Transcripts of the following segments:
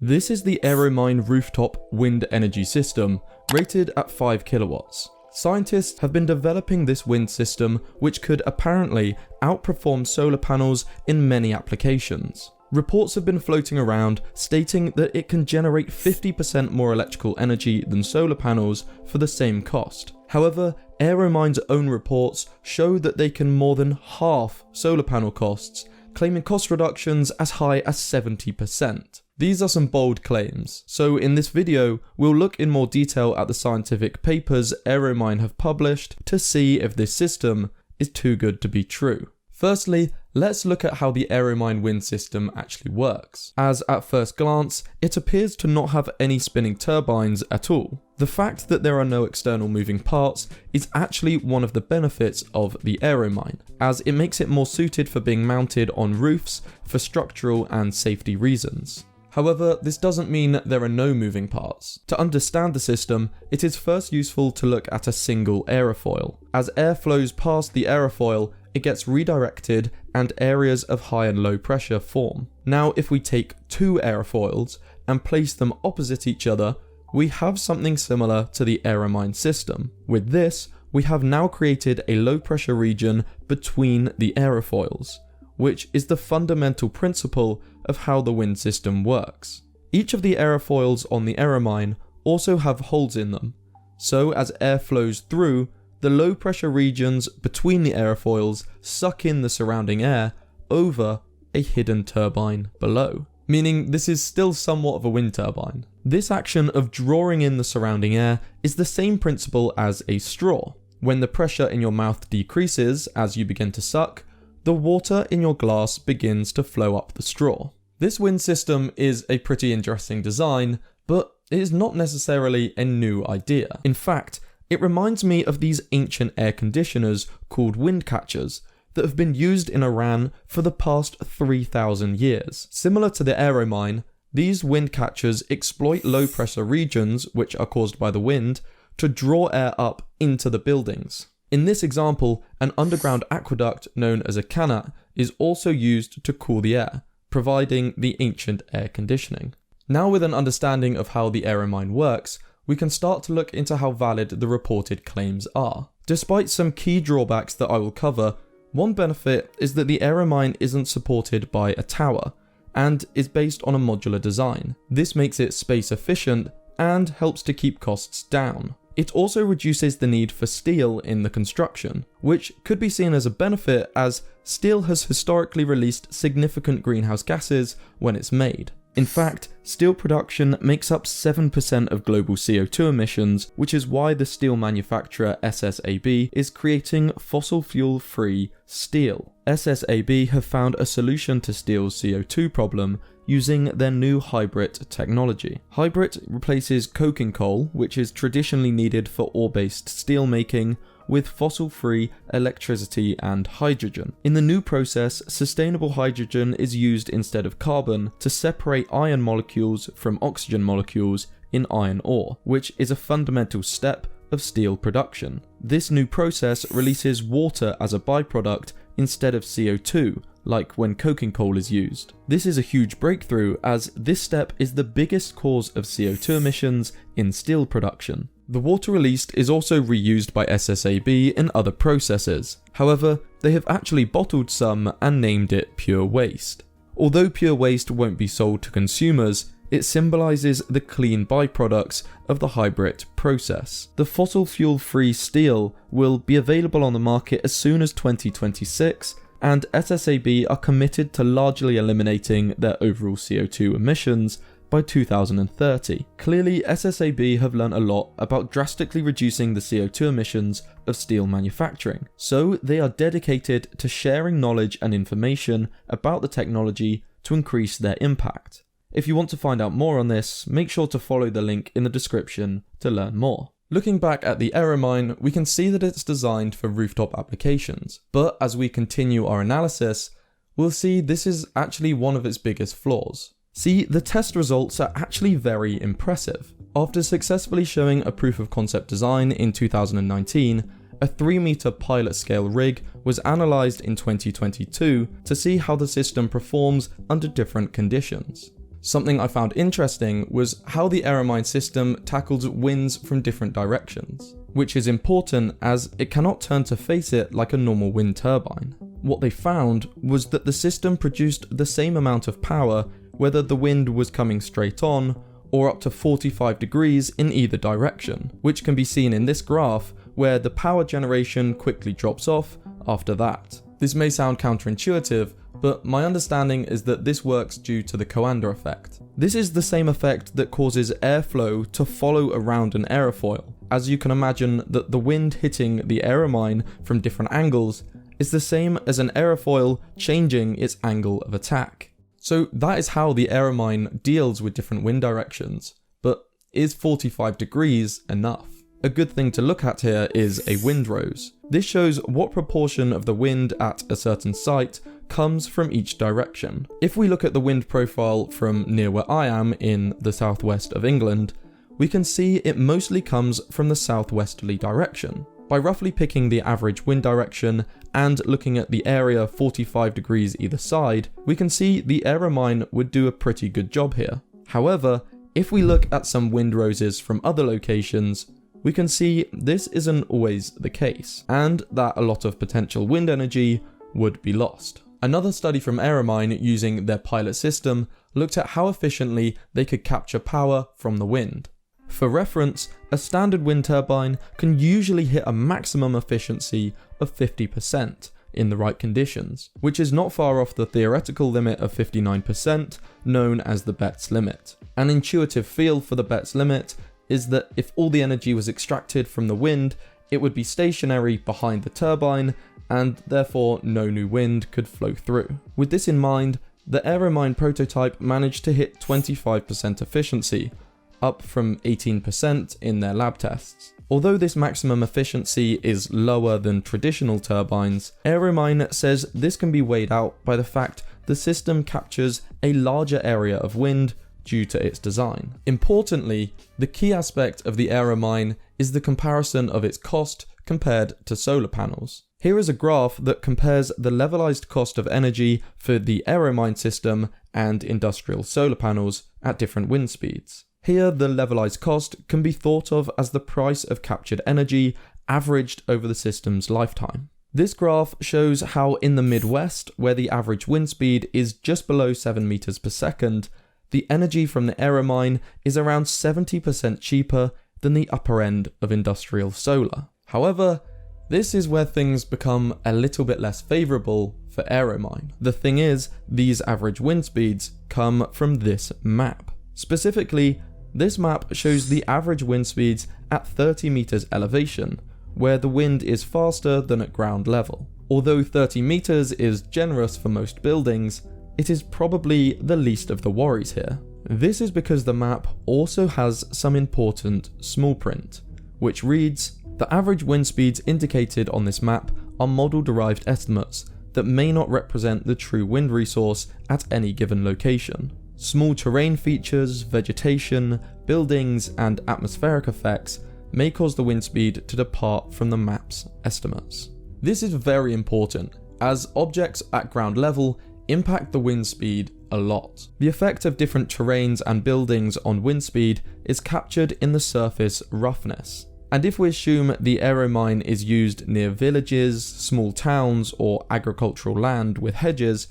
This is the Aeromine Rooftop wind energy system, rated at 5 kilowatts. Scientists have been developing this wind system which could apparently outperform solar panels in many applications. Reports have been floating around stating that it can generate 50% more electrical energy than solar panels for the same cost. However, Aeromine's own reports show that they can more than half solar panel costs, claiming cost reductions as high as 70%. These are some bold claims, so in this video we'll look in more detail at the scientific papers Aeromine have published to see if this system is too good to be true. Firstly, let's look at how the Aeromine wind system actually works, as at first glance it appears to not have any spinning turbines at all. The fact that there are no external moving parts is actually one of the benefits of the Aeromine, as it makes it more suited for being mounted on roofs for structural and safety reasons. However, this doesn't mean there are no moving parts. To understand the system, it is first useful to look at a single aerofoil. As air flows past the aerofoil, it gets redirected and areas of high and low pressure form. Now, if we take two aerofoils and place them opposite each other, we have something similar to the Aeromine system. With this, we have now created a low pressure region between the aerofoils, which is the fundamental principle of how the wind system works. Each of the aerofoils on the Aeromine also have holes in them, so as air flows through, the low pressure regions between the aerofoils suck in the surrounding air over a hidden turbine below, meaning this is still somewhat of a wind turbine. This action of drawing in the surrounding air is the same principle as a straw. When the pressure in your mouth decreases as you begin to suck, the water in your glass begins to flow up the straw. This wind system is a pretty interesting design, but it is not necessarily a new idea. In fact, it reminds me of these ancient air conditioners called wind catchers that have been used in Iran for the past 3,000 years. Similar to the Aeromine, these wind catchers exploit low pressure regions, which are caused by the wind, to draw air up into the buildings. In this example, an underground aqueduct known as a qanat is also used to cool the air, providing the ancient air conditioning. Now, with an understanding of how the Aeromine works, we can start to look into how valid the reported claims are. Despite some key drawbacks that I will cover, one benefit is that the Aeromine isn't supported by a tower, and is based on a modular design. This makes it space efficient and helps to keep costs down. It also reduces the need for steel in the construction, which could be seen as a benefit as steel has historically released significant greenhouse gases when it's made. In fact, steel production makes up 7% of global CO2 emissions, which is why the steel manufacturer SSAB is creating fossil fuel-free steel. SSAB have found a solution to steel's CO2 problem using their new hybrid technology. Hybrid replaces coking coal, which is traditionally needed for ore-based steel making, with fossil-free electricity and hydrogen. In the new process, sustainable hydrogen is used instead of carbon to separate iron molecules from oxygen molecules in iron ore, which is a fundamental step of steel production. This new process releases water as a byproduct instead of CO2, like when coking coal is used. This is a huge breakthrough, as this step is the biggest cause of CO2 emissions in steel production. The water released is also reused by SSAB in other processes. However, they have actually bottled some and named it pure waste. Although pure waste won't be sold to consumers, it symbolizes the clean byproducts of the hybrid process. The fossil fuel-free steel will be available on the market as soon as 2026, and SSAB are committed to largely eliminating their overall CO2 emissions by 2030. Clearly, SSAB have learned a lot about drastically reducing the CO2 emissions of steel manufacturing, so they are dedicated to sharing knowledge and information about the technology to increase their impact. If you want to find out more on this, make sure to follow the link in the description to learn more. Looking back at the Aeromine, we can see that it's designed for rooftop applications, but as we continue our analysis, we'll see this is actually one of its biggest flaws. See, the test results are actually very impressive. After successfully showing a proof of concept design in 2019, a 3-meter pilot scale rig was analysed in 2022 to see how the system performs under different conditions. Something I found interesting was how the Aeromine system tackles winds from different directions, which is important as it cannot turn to face it like a normal wind turbine. What they found was that the system produced the same amount of power whether the wind was coming straight on or up to 45 degrees in either direction, which can be seen in this graph where the power generation quickly drops off after that. This may sound counterintuitive, but my understanding is that this works due to the Coanda effect. This is the same effect that causes airflow to follow around an aerofoil, as you can imagine that the wind hitting the Aeromine from different angles is the same as an aerofoil changing its angle of attack. So that is how the Aeromine deals with different wind directions, but is 45 degrees enough? A good thing to look at here is a windrose. This shows what proportion of the wind at a certain site comes from each direction. If we look at the wind profile from near where I am in the southwest of England, we can see it mostly comes from the southwesterly direction. By roughly picking the average wind direction and looking at the area 45 degrees either side, we can see the Aeromine would do a pretty good job here. However, if we look at some windroses from other locations, we can see this isn't always the case, and that a lot of potential wind energy would be lost. Another study from Aeromine using their pilot system looked at how efficiently they could capture power from the wind. For reference, a standard wind turbine can usually hit a maximum efficiency of 50% in the right conditions, which is not far off the theoretical limit of 59% known as the Betz limit. An intuitive feel for the Betz limit is that if all the energy was extracted from the wind, it would be stationary behind the turbine and therefore no new wind could flow through. With this in mind, the Aeromine prototype managed to hit 25% efficiency, up from 18% in their lab tests. Although this maximum efficiency is lower than traditional turbines, Aeromine says this can be weighed out by the fact the system captures a larger area of wind due to its design. Importantly, the key aspect of the Aeromine is the comparison of its cost compared to solar panels. Here is a graph that compares the levelized cost of energy for the Aeromine system and industrial solar panels at different wind speeds. Here, the levelized cost can be thought of as the price of captured energy averaged over the system's lifetime. This graph shows how in the Midwest, where the average wind speed is just below 7 meters per second, the energy from the Aeromine is around 70% cheaper than the upper end of industrial solar. However, this is where things become a little bit less favourable for Aeromine. The thing is, these average wind speeds come from this map. Specifically, this map shows the average wind speeds at 30 meters elevation, where the wind is faster than at ground level. Although 30 meters is generous for most buildings, it is probably the least of the worries here. This is because the map also has some important small print, which reads, "The average wind speeds indicated on this map are model-derived estimates that may not represent the true wind resource at any given location. Small terrain features, vegetation, buildings, and atmospheric effects may cause the wind speed to depart from the map's estimates." This is very important, as objects at ground level impact the wind speed a lot. The effect of different terrains and buildings on wind speed is captured in the surface roughness. And if we assume the Aeromine is used near villages, small towns, or agricultural land with hedges,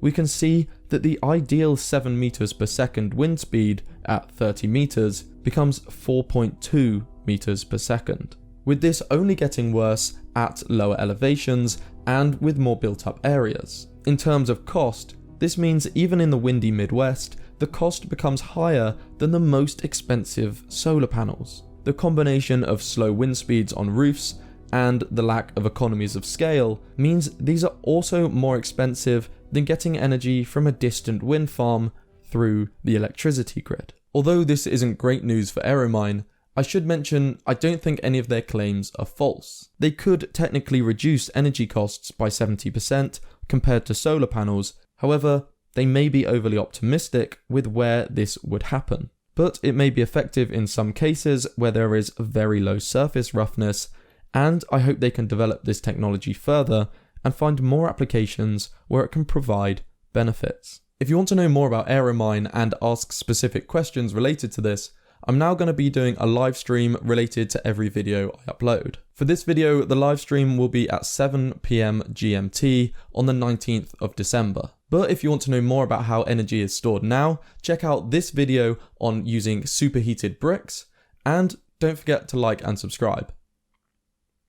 we can see that the ideal 7 meters per second wind speed at 30 meters becomes 4.2 meters per second, with this only getting worse at lower elevations and with more built up areas. In terms of cost, this means even in the windy Midwest, the cost becomes higher than the most expensive solar panels. The combination of slow wind speeds on roofs and the lack of economies of scale means these are also more expensive than getting energy from a distant wind farm through the electricity grid. Although this isn't great news for Aeromine, I should mention I don't think any of their claims are false. They could technically reduce energy costs by 70% compared to solar panels, however, they may be overly optimistic with where this would happen. But it may be effective in some cases where there is very low surface roughness, and I hope they can develop this technology further and find more applications where it can provide benefits. If you want to know more about Aeromine and ask specific questions related to this, I'm now going to be doing a live stream related to every video I upload. For this video, the live stream will be at 7 PM GMT on the 19th of December. But if you want to know more about how energy is stored now, check out this video on using superheated bricks, and don't forget to like and subscribe.